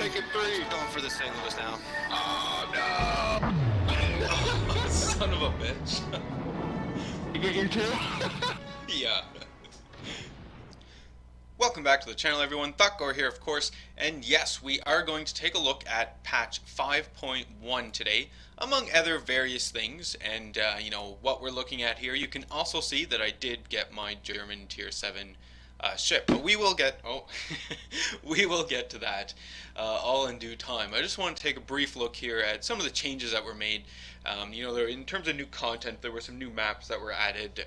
taking three. Going for the St. Louis now. Oh no! Son of a bitch. You get your two? Yeah. Welcome back to the channel, everyone. Thotgor here, of course, and yes, we are going to take a look at patch 5.1 today, among other various things. And you know what we're looking at here. You can also see that I did get my German tier 7 ship, but we will get we will get to that all in due time. I just want to take a brief look here at some of the changes that were made. You know, in terms of new content, there were some new maps that were added.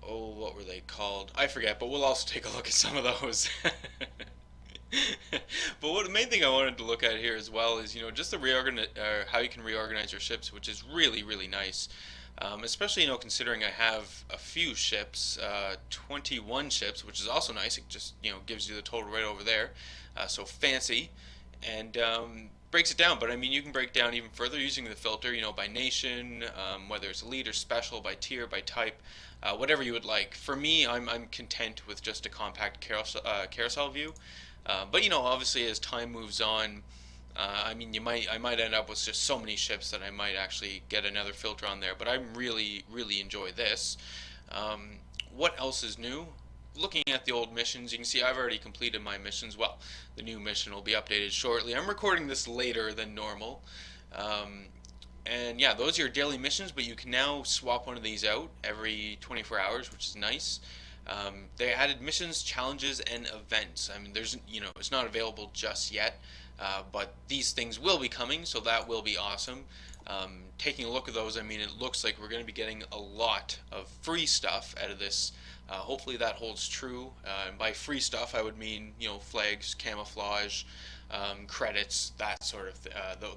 Oh, what were they called? I forget, but we'll also take a look at some of those. But the main thing I wanted to look at here as well is, you know, just the how you can reorganize your ships, which is really, really nice. Especially, you know, considering I have a few ships, 21 ships, which is also nice. It just, you know, gives you the total right over there. So fancy. And breaks it down, but I mean, you can break down even further using the filter, you know, by nation, whether it's elite or special, by tier, by type, whatever you would like. For me, I'm content with just a compact carousel view. But you know, obviously, as time moves on, I mean, I might end up with just so many ships that I might actually get another filter on there. But I really, really enjoy this. What else is new? Looking at the old missions, you can see I've already completed my missions. Well, the new mission will be updated shortly. I'm recording this later than normal. And yeah, those are your daily missions, but you can now swap one of these out every 24 hours, which is nice. They added missions, challenges, and events. I mean, you know, it's not available just yet, but these things will be coming, so that will be awesome. Taking a look at those, I mean, it looks like we're going to be getting a lot of free stuff out of this. Hopefully that holds true. And by free stuff, I would mean, you know, flags, camouflage, credits, that sort of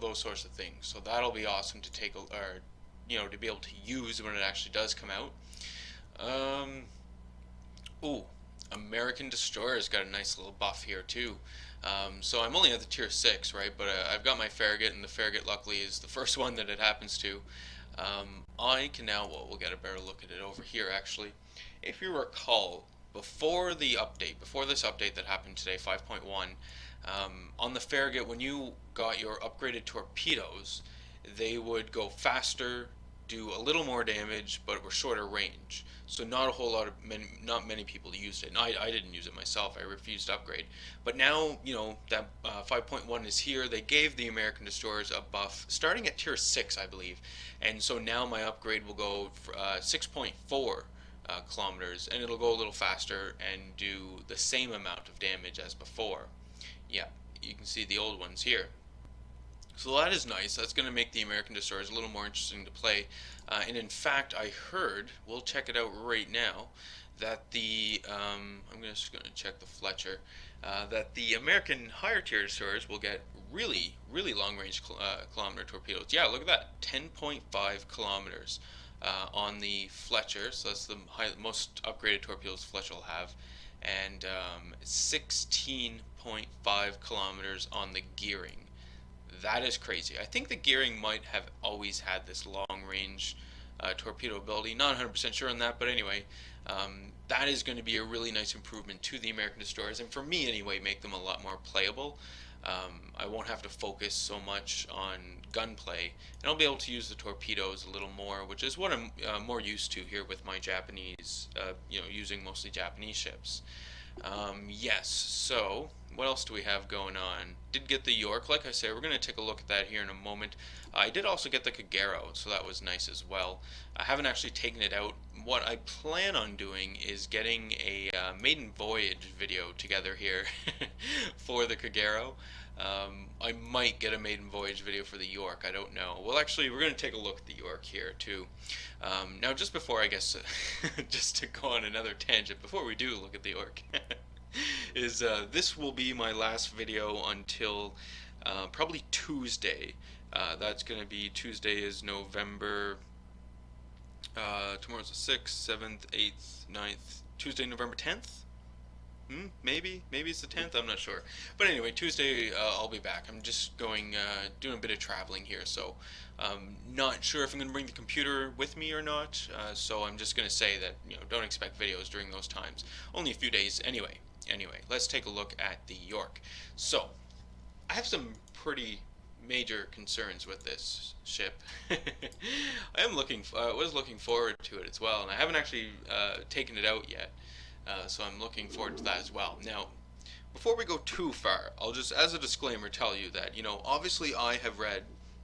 those sorts of things. So that'll be awesome to or you know, to be able to use when it actually does come out. Ooh, American Destroyer's got a nice little buff here too. So I'm only at the tier 6, right? But I've got my Farragut, and the Farragut luckily is the first one that it happens to. I can now, well, we'll get a better look at it over here actually. If you recall, before this update that happened today, 5.1, on the Farragut, when you got your upgraded torpedoes, they would go faster, do a little more damage, but were shorter range. So not a whole lot of not many people used it. And I didn't use it myself. I refused to upgrade. But now, you know, that 5.1 is here. They gave the American destroyers a buff starting at tier 6, I believe. And so now my upgrade will go 6.4 kilometers, and it'll go a little faster and do the same amount of damage as before. Yeah, you can see the old ones here. So that is nice. That's going to make the American destroyers a little more interesting to play. And in fact, I heard, we'll check it out right now, that I'm just going to check the Fletcher, that the American higher tier destroyers will get really, really long range kilometer torpedoes. Yeah, look at that, 10.5 kilometers on the Fletcher. So that's the most upgraded torpedoes Fletcher will have. And 16.5 kilometers on the Gearing. That is crazy. I think the Gearing might have always had this long-range torpedo ability. Not 100% sure on that, but anyway, that is going to be a really nice improvement to the American destroyers, and for me anyway, make them a lot more playable. I won't have to focus so much on gunplay, and I'll be able to use the torpedoes a little more, which is what I'm more used to here with my Japanese, you know, using mostly Japanese ships. Yes, so what else do we have going on? Did get the Yorck, like I said, we're going to take a look at that here in a moment. I did also get the Thotgor, so that was nice as well. I haven't actually taken it out. What I plan on doing is getting a maiden voyage video together here for the Thotgor. I might get a maiden voyage video for the Yorck, I don't know. Well, actually, we're going to take a look at the Yorck here too. Now, just before, I guess, just to go on another tangent, before we do look at the Yorck, is this will be my last video until probably Tuesday. That's going to be, Tuesday is November, tomorrow's the 6th, 7th, 8th, 9th, Tuesday, November 10th? Maybe it's the 10th, I'm not sure. But anyway, Tuesday I'll be back. I'm just going, doing a bit of traveling here, so not sure if I'm going to bring the computer with me or not, so I'm just going to say that, you know, don't expect videos during those times. Only a few days anyway. Anyway, let's take a look at the Yorck. So, I have some pretty major concerns with this ship. I was looking forward to it as well, and I haven't actually taken it out yet. So I'm looking forward to that as well. Now, before we go too far, I'll just, as a disclaimer, tell you that, obviously I have read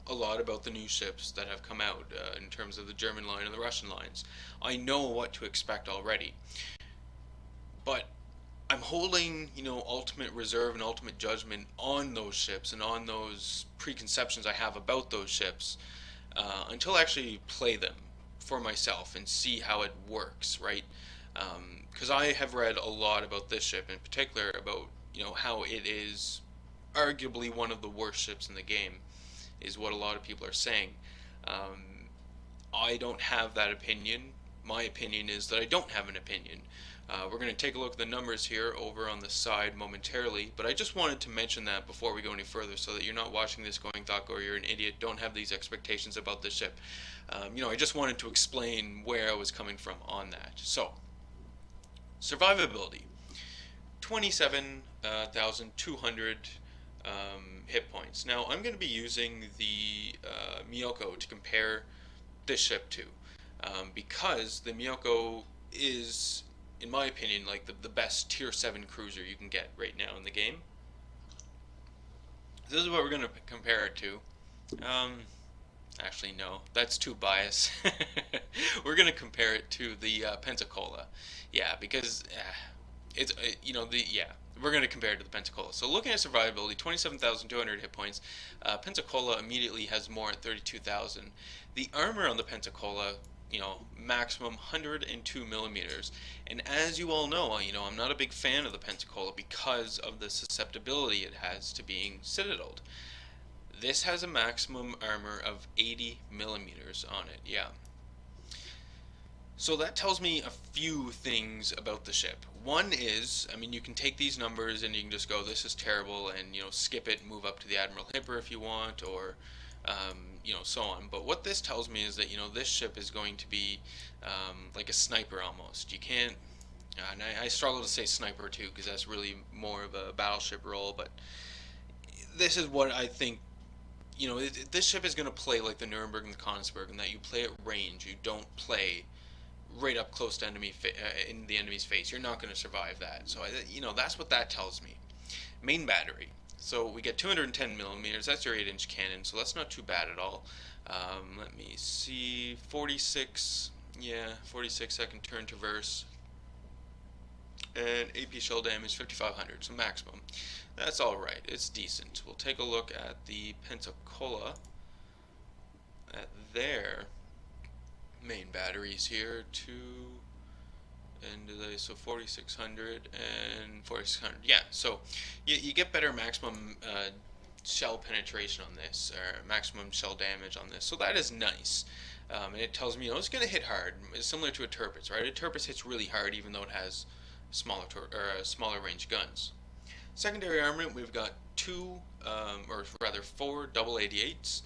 a lot about the new ships that have come out in terms of the German line and the Russian lines. I know what to expect already. But I'm holding, ultimate reserve and ultimate judgment on those ships and on those preconceptions I have about those ships until I actually play them for myself and see how it works, right? Because I have read a lot about this ship in particular about, how it is arguably one of the worst ships in the game, is what a lot of people are saying. Um, I don't have that opinion. My opinion is that I don't have an opinion. We're going to take a look at the numbers here over on the side momentarily, but I just wanted to mention that before we go any further so that you're not watching this going, Thotgor, you're an idiot, don't have these expectations about this ship. I just wanted to explain where I was coming from on that. So, survivability. 27,200 hit points. Now, I'm going to be using the Miyoko to compare this ship to, because the Miyoko is, in my opinion, like the best tier 7 cruiser you can get right now in the game. This is what we're going to compare it to. Actually, no, that's too biased. We're going to compare it to the Pensacola. Yeah, because we're going to compare it to the Pensacola. So looking at survivability, 27,200 hit points. Pensacola immediately has more at 32,000. The armor on the Pensacola, maximum 102 millimeters. And as you all know, I'm not a big fan of the Pensacola because of the susceptibility it has to being citadeled. This has a maximum armor of 80 millimeters on it, yeah. So that tells me a few things about the ship. One is, you can take these numbers and you can just go, this is terrible, and, skip it and move up to the Admiral Hipper if you want, or, so on. But what this tells me is that, this ship is going to be like a sniper almost. You can't, and I struggle to say sniper too, because that's really more of a battleship role, but this is what I think. This ship is going to play like the Nuremberg and the Konigsberg, in that you play at range. You don't play right up close to in the enemy's face. You're not going to survive that. So that's what that tells me. Main battery. So we get 210 millimeters. That's your 8-inch cannon. So that's not too bad at all. Let me see. 46. Yeah, 46 second turn traverse. And AP shell damage 5,500. So maximum. That's all right. It's decent. We'll take a look at the Pensacola. At their main batteries here, so 4,600 and 4,600. Yeah, so you get better maximum shell penetration on this, or maximum shell damage on this. So that is nice. And it tells me, it's going to hit hard. It's similar to a Tirpitz, right? A Tirpitz hits really hard, even though it has smaller range guns. Secondary armament, we've got four double 88s.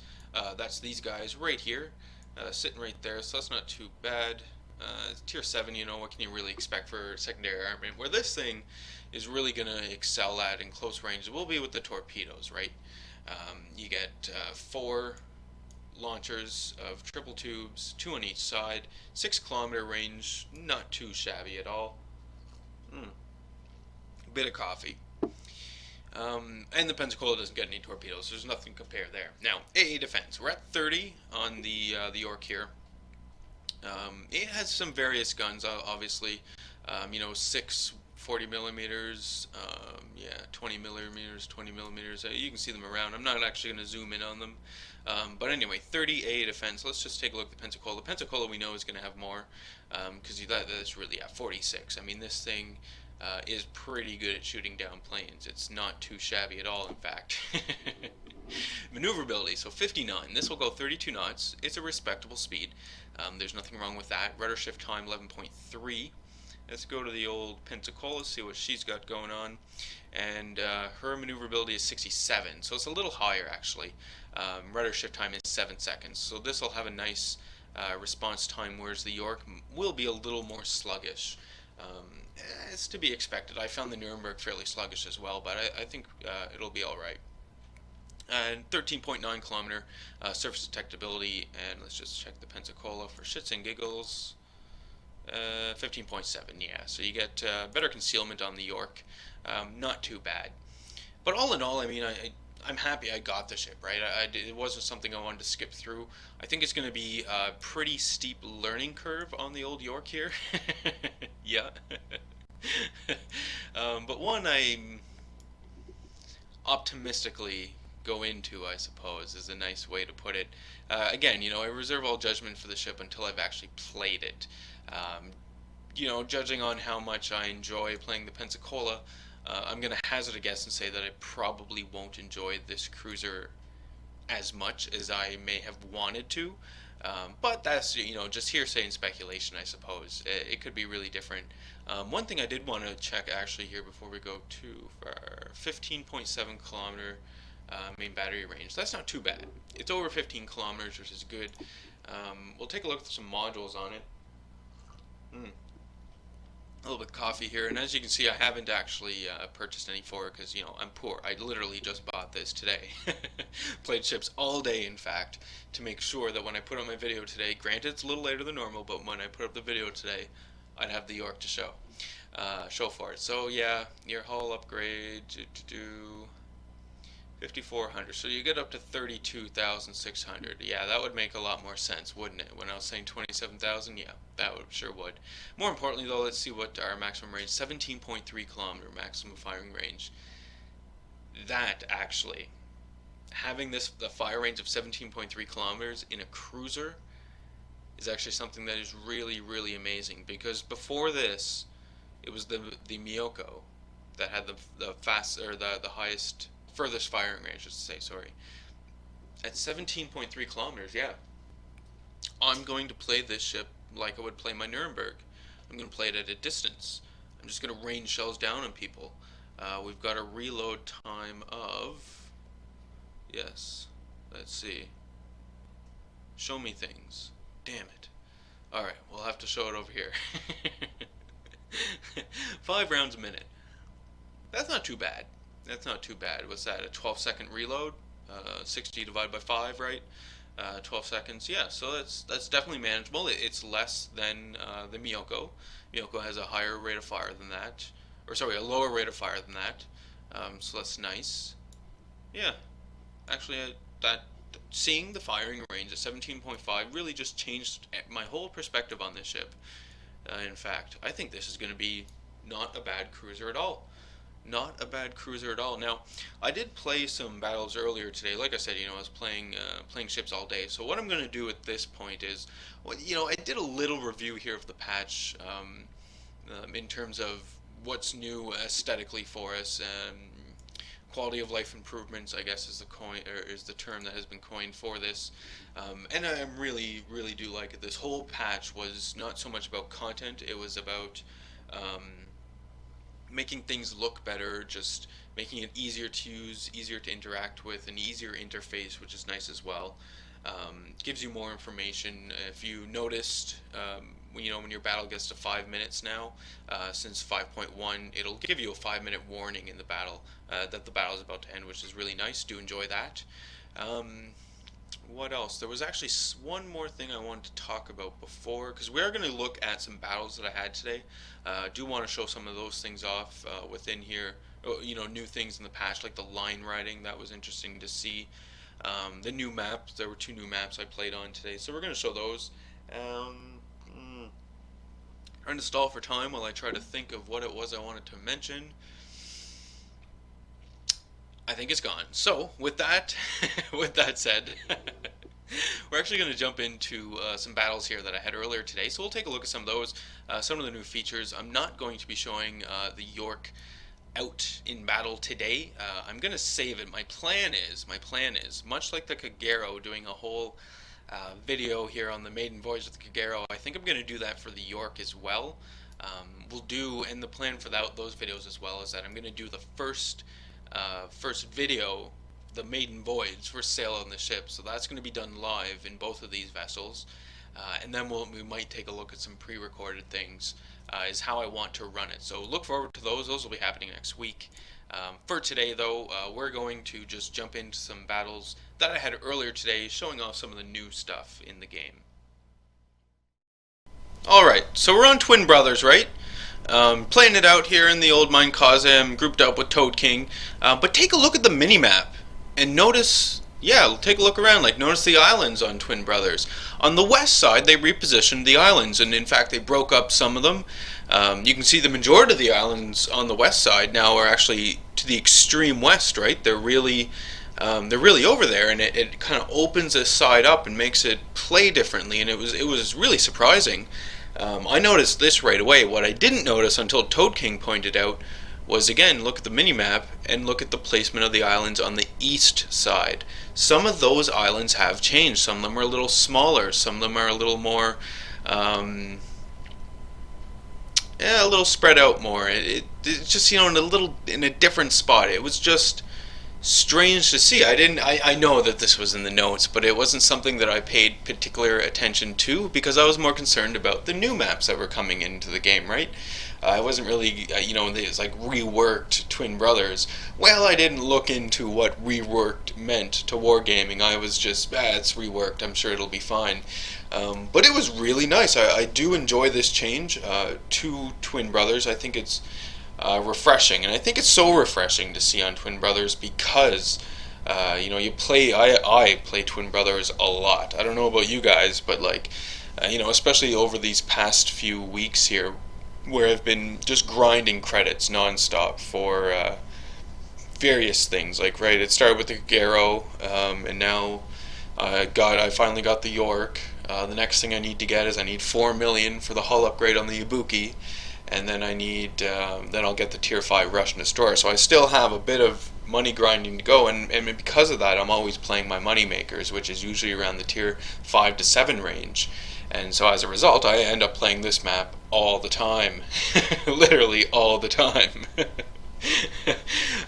That's these guys right here, sitting right there, so that's not too bad. Tier 7, what can you really expect for secondary armament? Where this thing is really going to excel at in close range will be with the torpedoes, right? You get 4 launchers of triple tubes, 2 on each side, 6-kilometer range, not too shabby at all. Bit of coffee. And the Pensacola doesn't get any torpedoes, so there's nothing to compare there. Now, AA defense. We're at 30 on the Yorck here. It has some various guns, obviously. 6 40 millimeters, 20 millimeters, 20 millimeters. You can see them around. I'm not actually going to zoom in on them. But anyway, 30 AA defense. Let's just take a look at the Pensacola. The Pensacola we know is going to have more, because that's really at 46. This thing is pretty good at shooting down planes. It's not too shabby at all, in fact. Maneuverability, so 59. This will go 32 knots. It's a respectable speed. There's nothing wrong with that. Rudder shift time 11.3. Let's go to the old Pensacola, see what she's got going on. And her maneuverability is 67, so it's a little higher actually. Rudder shift time is 7 seconds, so this will have a nice response time, whereas the Yorck will be a little more sluggish. It's to be expected. I found the Nuremberg fairly sluggish as well, but I think it'll be alright. And 13.9 kilometer surface detectability, and let's just check the Pensacola for shits and giggles. 15.7, yeah. So you get better concealment on the Yorck. Not too bad. But all in all, I mean, I'm happy I got the ship, right? It wasn't something I wanted to skip through. I think it's going to be a pretty steep learning curve on the old Yorck here. Yeah. But one I'm optimistically go into, I suppose, is a nice way to put it. Again, I reserve all judgment for the ship until I've actually played it. Um, Judging on how much I enjoy playing the Pensacola, I'm going to hazard a guess and say that I probably won't enjoy this cruiser as much as I may have wanted to. But that's, just hearsay and speculation, I suppose. It could be really different. One thing I did want to check actually here before we go too far, 15.7 kilometer main battery range. That's not too bad. It's over 15 kilometers, which is good. We'll take a look at some modules on it. A little bit of coffee here, and as you can see, I haven't actually purchased any for it because I'm poor. I literally just bought this today. Played ships all day, in fact, to make sure that when I put up my video today, granted it's a little later than normal, but when I put up the video today, I'd have the Yorck to show for it. So yeah, your hull upgrade, 5,400. So you get up to 32,600. Yeah, that would make a lot more sense, wouldn't it? When I was saying 27,000, yeah, that sure would. More importantly, though, let's see what our maximum range, 17.3 kilometer maximum firing range. That actually, having the fire range of 17.3 kilometers in a cruiser is actually something that is really, really amazing. Because before this, it was the Miyoko that had the highest furthest firing range, I should say, sorry. At 17.3 kilometers, yeah. I'm going to play this ship like I would play my Nuremberg. I'm going to play it at a distance. I'm just going to rain shells down on people. We've got a reload time of... Yes, let's see. Show me things. Damn it. Alright, we'll have to show it over here. 5 rounds a minute. That's not too bad. That's not too bad. What's that, a 12-second reload? 60 divided by 5, right? 12 seconds. Yeah, so that's definitely manageable. It's less than the Miyoko. Miyoko has a higher rate of fire than that. Or sorry, a lower rate of fire than that. So that's nice. Yeah, actually, seeing the firing range at 17.5 really just changed my whole perspective on this ship. In fact, I think this is going to be not a bad cruiser at all. Not a bad cruiser at all. Now, I did play some battles earlier today. Like I said, I was playing ships all day. So what I'm going to do at this point is, well, I did a little review here of the patch in terms of what's new aesthetically for us. Quality of life improvements, I guess, is the term that has been coined for this. And I really, really do like it. This whole patch was not so much about content. It was about making things look better, just making it easier to use, easier to interact with, an easier interface, which is nice as well. Gives you more information. If you noticed, when your battle gets to 5 minutes now, since 5.1, it'll give you a 5-minute warning in the battle that the battle is about to end, which is really nice. Do enjoy that. What else? There was actually one more thing I wanted to talk about before, because we are going to look at some battles that I had today. I do want to show some of those things off within here. New things in the patch, like the line riding. That was interesting to see. The new maps. There were 2 new maps I played on today, so we're going to show those. Trying to stall for time while I try to think of what it was I wanted to mention. I think it's gone. So, with that, with that said, we're actually going to jump into some battles here that I had earlier today. So we'll take a look at some of those, some of the new features. I'm not going to be showing the Yorck out in battle today. I'm going to save it. My plan is, much like the Kagero doing a whole video here on the maiden voyage of the Kagero, I think I'm going to do that for the Yorck as well. And the plan for those videos as well is that I'm going to do the first video, the maiden voyage, first sail on the ship. So that's going to be done live in both of these vessels, and then we might take a look at some pre-recorded things is how I want to run it. So look forward to those. Those will be happening next week. For today, though, we're going to just jump into some battles that I had earlier today, showing off some of the new stuff in the game. Alright, so we're on Twin Brothers, right? Playing it out here in the old mine Kazam, grouped up with Toad King. But take a look at the minimap and notice, yeah, take a look around. Like, notice the islands on Twin Brothers. On the west side, they repositioned the islands, and in fact, they broke up some of them. You can see the majority of the islands on the west side now are actually to the extreme west, right? They're really over there, and it kind of opens this side up and makes it play differently, and it was really surprising. I noticed this right away. What I didn't notice until Toad King pointed out was, again, look at the minimap and look at the placement of the islands on the east side. Some of those islands have changed. Some of them are a little smaller. Some of them are a little more, a little spread out more. It's just, in a different spot. It was just strange to see. I know that this was in the notes, but it wasn't something that I paid particular attention to because I was more concerned about the new maps that were coming into the game, right? I wasn't really, it's like reworked Twin Brothers. Well, I didn't look into what reworked meant to wargaming. I was just, it's reworked, I'm sure it'll be fine. But it was really nice. I do enjoy this change to Twin Brothers. I think it's refreshing, and I think it's so refreshing to see on Twin Brothers because I play Twin Brothers a lot. I don't know about you guys, but especially over these past few weeks here, where I've been just grinding credits nonstop for various things. Like, right, it started with the Garrow, and now I finally got the Yorck. The next thing I need to get is I need 4 million for the hull upgrade on the Ibuki. And then I need, then I'll get the Tier 5 Russian Destroyer. So I still have a bit of money grinding to go, and because of that, I'm always playing my money makers, which is usually around the Tier 5 to 7 range. And so as a result, I end up playing this map all the time, literally all the time.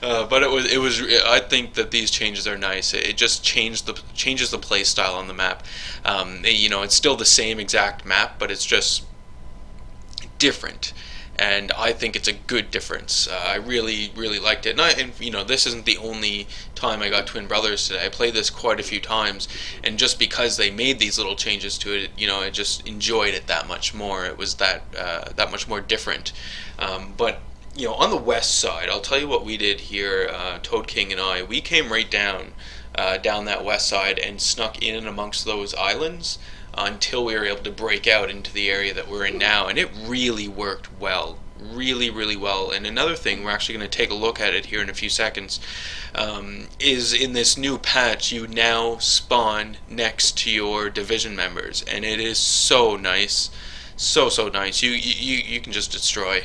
But it was. I think that these changes are nice. It just changes the play style on the map. It's still the same exact map, but it's just different, and I think it's a good difference. I really liked it, and this isn't the only time I got Twin Brothers today. I played this quite a few times, and just because they made these little changes to it, I just enjoyed it that much more. It was that much more different. But on the west side, I'll tell you what we did here. Toad King and we came right down that west side and snuck in amongst those islands until we were able to break out into the area that we're in now, and it really worked well, really well. And another thing, we're actually going to take a look at it here in a few seconds, is in this new patch you now spawn next to your division members, and it is so nice. So nice. You can just destroy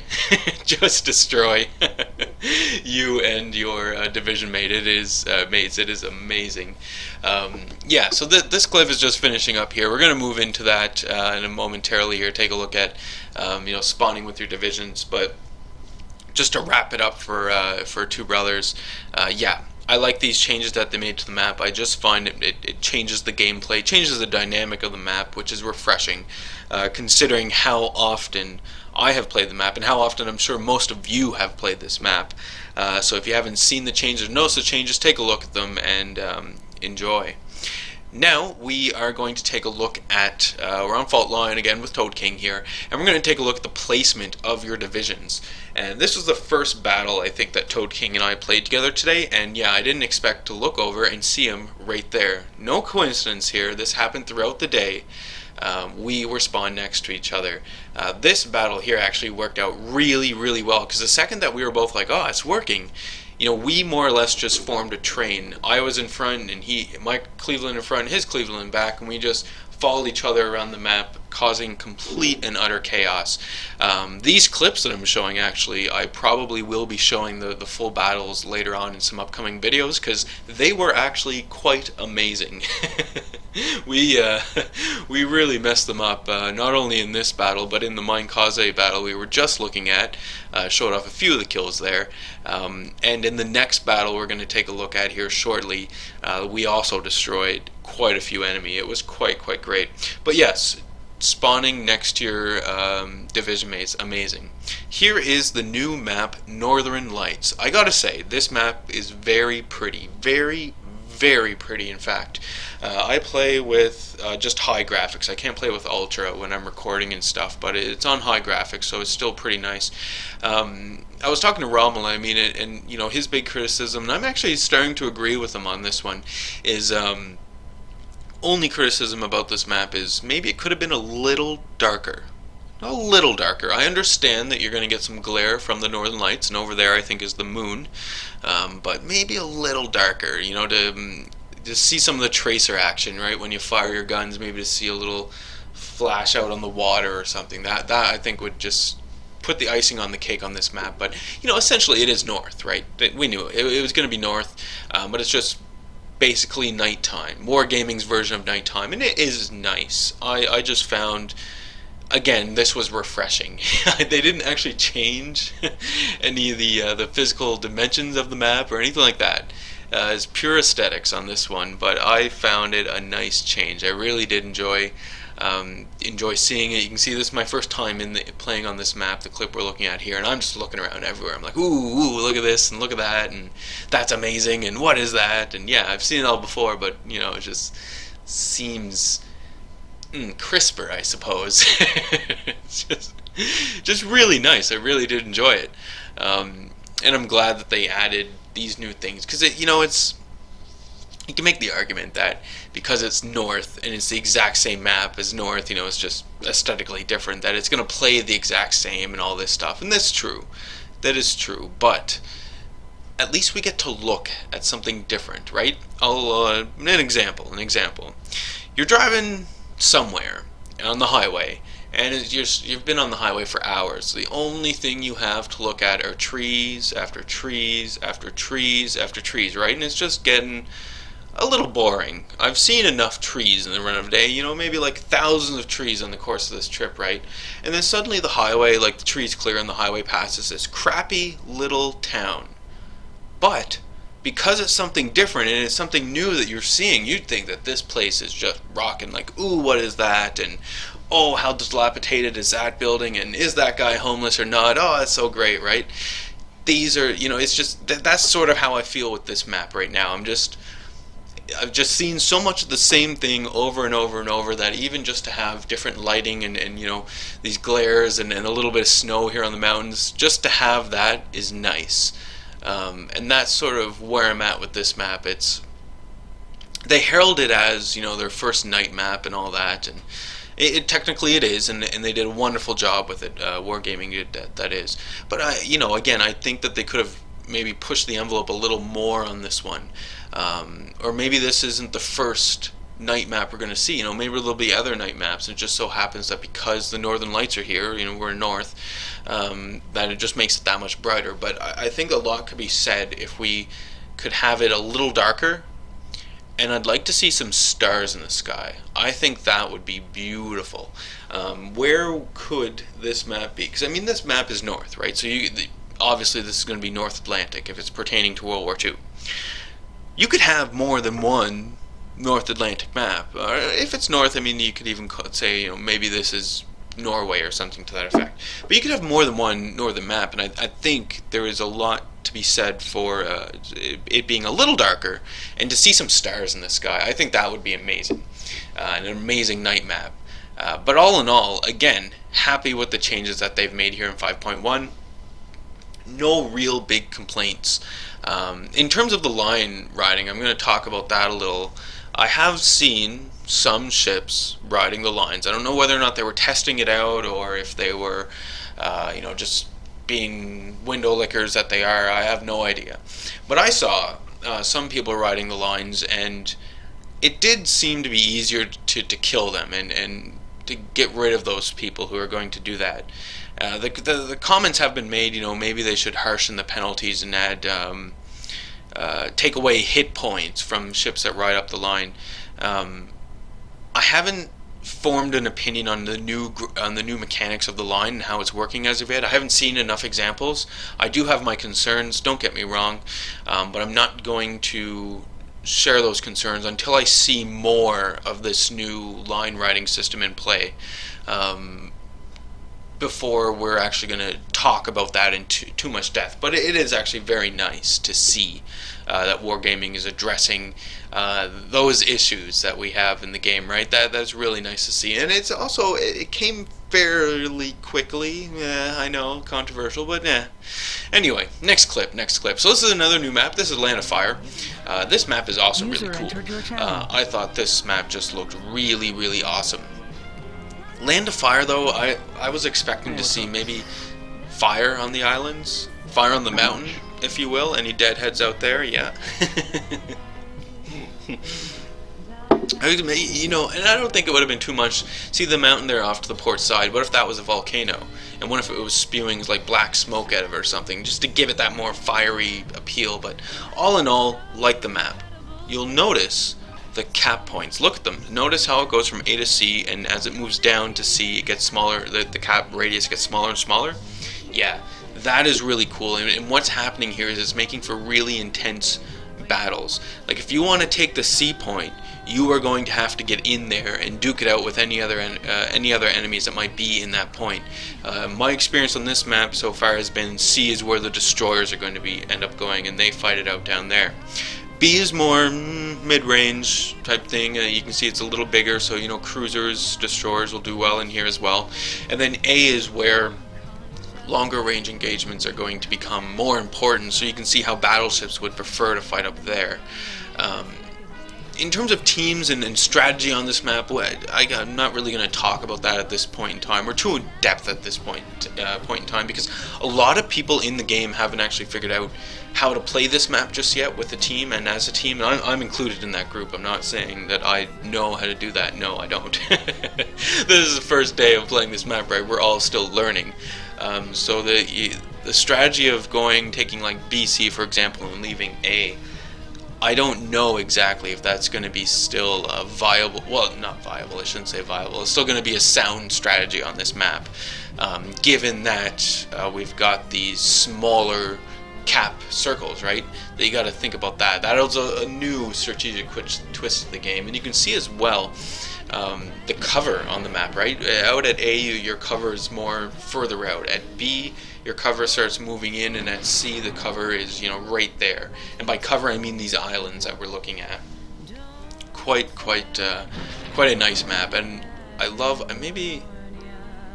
you and your division mate. It is mates. It is amazing. So this clip is just finishing up here. We're gonna move into that in a momentarily here. Take a look at spawning with your divisions. But just to wrap it up for Two Brothers, I like these changes that they made to the map. I just find it changes the gameplay, changes the dynamic of the map, which is refreshing, considering how often I have played the map and how often I'm sure most of you have played this map. So if you haven't seen the changes or noticed the changes, take a look at them and enjoy. Now we are going to take a look at, we're on Fault Line again with Toad King here, and we're going to take a look at the placement of your divisions. And this was the first battle I think that Toad King and I played together today, and I didn't expect to look over and see him right there. No coincidence here, this happened throughout the day. We were spawned next to each other. This battle here actually worked out really well, because the second that we were both like, oh, it's working, we more or less just formed a train. I was in front, and my Cleveland in front, his Cleveland back, and we just followed each other around the map, causing complete and utter chaos. These clips that I'm showing, actually, I probably will be showing the full battles later on in some upcoming videos, because they were actually quite amazing. We really messed them up, not only in this battle, but in the Mine Kaze battle we were just looking at. Showed off a few of the kills there. And in the next battle we're going to take a look at here shortly, we also destroyed quite a few enemy. It was quite great. But yes, spawning next to your division mates, amazing. Here is the new map, Northern Lights. I gotta say, this map is very pretty. Very, very pretty, in fact. I play with just high graphics. I can't play with ultra when I'm recording and stuff, but it's on high graphics, so it's still pretty nice. I was talking to Rommel, I mean, and you know, his big criticism, and I'm actually starting to agree with him on this one, is only criticism about this map is maybe it could have been a little darker. A little darker. I understand that you're going to get some glare from the northern lights, and over there I think is the moon, but maybe a little darker, you know, to see some of the tracer action, right, when you fire your guns, maybe to see a little flash out on the water or something. That I think would just put the icing on the cake on this map. But, you know, essentially it is north, right? We knew it was going to be north, but it's just basically nighttime. Wargaming's version of nighttime, and it is nice. I just found, again, this was refreshing. They didn't actually change any of the physical dimensions of the map or anything like that. It's pure aesthetics on this one, but I found it a nice change. I really did enjoy seeing it. You can see this is my first time playing on this map, the clip we're looking at here, and I'm just looking around everywhere. I'm like, ooh, look at this and look at that, and that's amazing, and what is that? And yeah, I've seen it all before, but you know, it just seems crisper, I suppose. It's just really nice. I really did enjoy it, and I'm glad that they added these new things, because you know, you can make the argument that because it's north and it's the exact same map as north, you know, it's just aesthetically different, that it's going to play the exact same and all this stuff, and that's true. That is true, but at least we get to look at something different, right? An example. You're driving somewhere on the highway, and you've been on the highway for hours. The only thing you have to look at are trees after trees after trees after trees, right? And it's just getting a little boring. I've seen enough trees in the run of the day, you know, maybe like thousands of trees on the course of this trip, right? And then suddenly the highway, like the trees clear and the highway passes this crappy little town. But because it's something different and it's something new that you're seeing, you'd think that this place is just rocking, like, ooh, what is that? And oh, how dilapidated is that building? And is that guy homeless or not? Oh, that's so great, right? These are, you know, it's just, that's sort of how I feel with this map right now. I've just seen so much of the same thing over and over and over that even just to have different lighting and you know, these glares and a little bit of snow here on the mountains, just to have that is nice. And that's sort of where I'm at with this map. They herald it as, you know, their first night map and all that, and it technically it is, and they did a wonderful job with it. Wargaming did that is. But you know, again, I think that they could have maybe pushed the envelope a little more on this one, or maybe this isn't the first night map we're going to see. You know, maybe there'll be other night maps, and it just so happens that because the northern lights are here, you know, we're north, that it just makes it that much brighter. But I think a lot could be said if we could have it a little darker. And I'd like to see some stars in the sky. I think that would be beautiful. Where could this map be? Because I mean, this map is north, right? So obviously this is going to be North Atlantic if it's pertaining to World War II. You could have more than one North Atlantic map. If it's north, I mean, you could even say, you know, maybe this is Norway or something to that effect. But you could have more than one northern map, and I think there is a lot to be said for it being a little darker and to see some stars in the sky. I think that would be amazing, an amazing night map. But all in all, again, happy with the changes that they've made here in 5.1. No real big complaints. In terms of the line riding, I'm going to talk about that a little. I have seen some ships riding the lines. I don't know whether or not they were testing it out or if they were, you know, just being window lickers that they are. I have no idea. But I saw some people riding the lines, and it did seem to be easier to kill them and to get rid of those people who are going to do that. The comments have been made, you know, maybe they should harshen the penalties and add take away hit points from ships that ride up the line. I haven't formed an opinion on the new mechanics of the line and how it's working as of yet. I haven't seen enough examples. I do have my concerns, don't get me wrong, but I'm not going to share those concerns until I see more of this new line riding system in play. Before we're actually going to talk about that in too much depth. But it is actually very nice to see that Wargaming is addressing those issues that we have in the game, right? That's really nice to see. And it's also, it came fairly quickly. Yeah, I know, controversial, but yeah. Anyway, next clip. So this is another new map. This is Land of Fire. This map is also really cool. I thought this map just looked really, really awesome. Land of Fire, though, I was expecting to see maybe fire on the islands, fire on the mountain, if you will. Any deadheads out there? Yeah. You know, and I don't think it would have been too much. See the mountain there off to the port side. What if that was a volcano? And what if it was spewing like black smoke out of it or something, just to give it that more fiery appeal? But all in all, like the map. You'll notice the cap points. Look at them. Notice how it goes from A to C, and as it moves down to C, it gets smaller. The cap radius gets smaller and smaller. Yeah, that is really cool. And what's happening here is it's making for really intense battles. Like if you want to take the C point, you are going to have to get in there and duke it out with any other enemies that might be in that point. My experience on this map so far has been C is where the destroyers are going to end up going, and they fight it out down there. B is more mid-range type thing. You can see it's a little bigger, so you know cruisers, destroyers will do well in here as well. And then A is where longer range engagements are going to become more important, so you can see how battleships would prefer to fight up there. In terms of teams and strategy on this map, I'm not really going to talk about that at this point in time. We're too in depth at this point in time, because a lot of people in the game haven't actually figured out how to play this map just yet with the team and as a team. And I'm included in that group. I'm not saying that I know how to do that. No, I don't. This is the first day of playing this map, right? We're all still learning. So the strategy of taking like BC, for example, and leaving A, I don't know exactly if that's going to be still viable. Well, not viable, I shouldn't say viable. It's still going to be a sound strategy on this map, given that we've got these smaller cap circles, right? That you got to think about that. That is a new strategic twist to the game, and you can see as well the cover on the map, right? Out at A, your cover is more further out. At B, your cover starts moving in, and at C, the cover is, right there. And by cover, I mean these islands that we're looking at. Quite a nice map, and I love. Maybe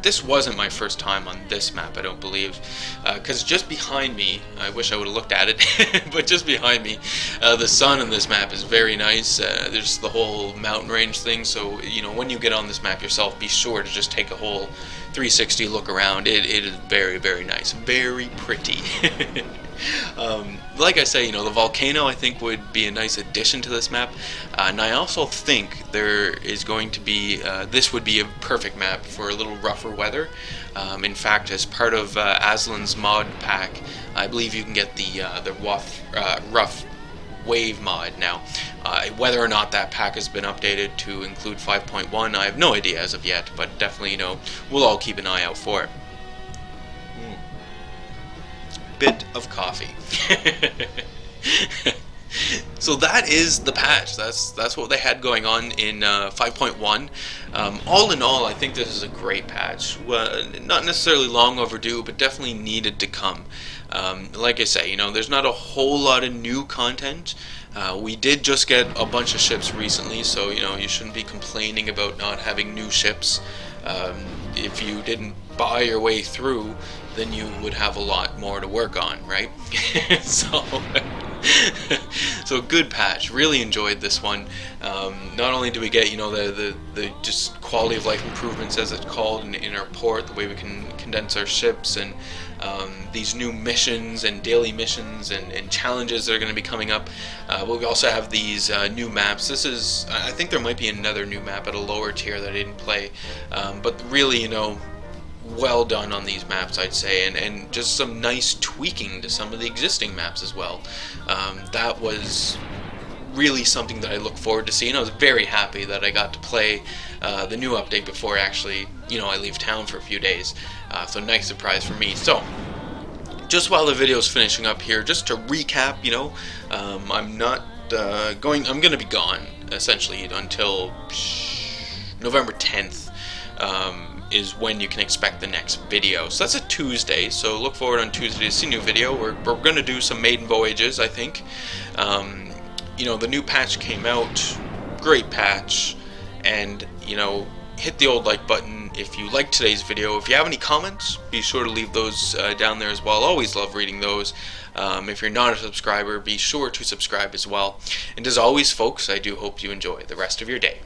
this wasn't my first time on this map, I don't believe, because just behind me, I wish I would have looked at it, but just behind me, the sun in this map is very nice. There's the whole mountain range thing, so when you get on this map yourself, be sure to just take a whole 360 look around. It is very, very nice, very pretty. Like I say, the volcano I think would be a nice addition to this map, and I also think there is going to be, this would be a perfect map for a little rougher weather. In fact, as part of Aslan's mod pack, I believe you can get the rough wave mod. Now, whether or not that pack has been updated to include 5.1, I have no idea as of yet, but definitely, we'll all keep an eye out for it. Bit of coffee. So that is the patch. That's what they had going on in 5.1. All in all, I think this is a great patch. Well, not necessarily long overdue, but definitely needed to come. Like I say, there's not a whole lot of new content. We did just get a bunch of ships recently, so you shouldn't be complaining about not having new ships. If you didn't buy your way through, then you would have a lot more to work on, right? So good patch. Really enjoyed this one. Not only do we get the just quality of life improvements, as it's called, in our port, the way we can condense our ships, and these new missions and daily missions and challenges that are going to be coming up, but we also have these new maps. I think there might be another new map at a lower tier that I didn't play, but really well done on these maps, I'd say, and just some nice tweaking to some of the existing maps as well. That was really something that I look forward to seeing. I was very happy that I got to play the new update before actually I leave town for a few days, so nice surprise for me. So just while the video is finishing up here, just to recap, I'm not I'm going to be gone essentially until November 10th. Is when you can expect the next video. So that's a Tuesday, so look forward on Tuesday to see a new video. We're going to do some maiden voyages, I think. You know, the new patch came out, great patch, and, you know, hit the old like button if you liked today's video. If you have any comments, be sure to leave those down there as well. Always love reading those. If you're not a subscriber, be sure to subscribe as well. And as always, folks, I do hope you enjoy the rest of your day.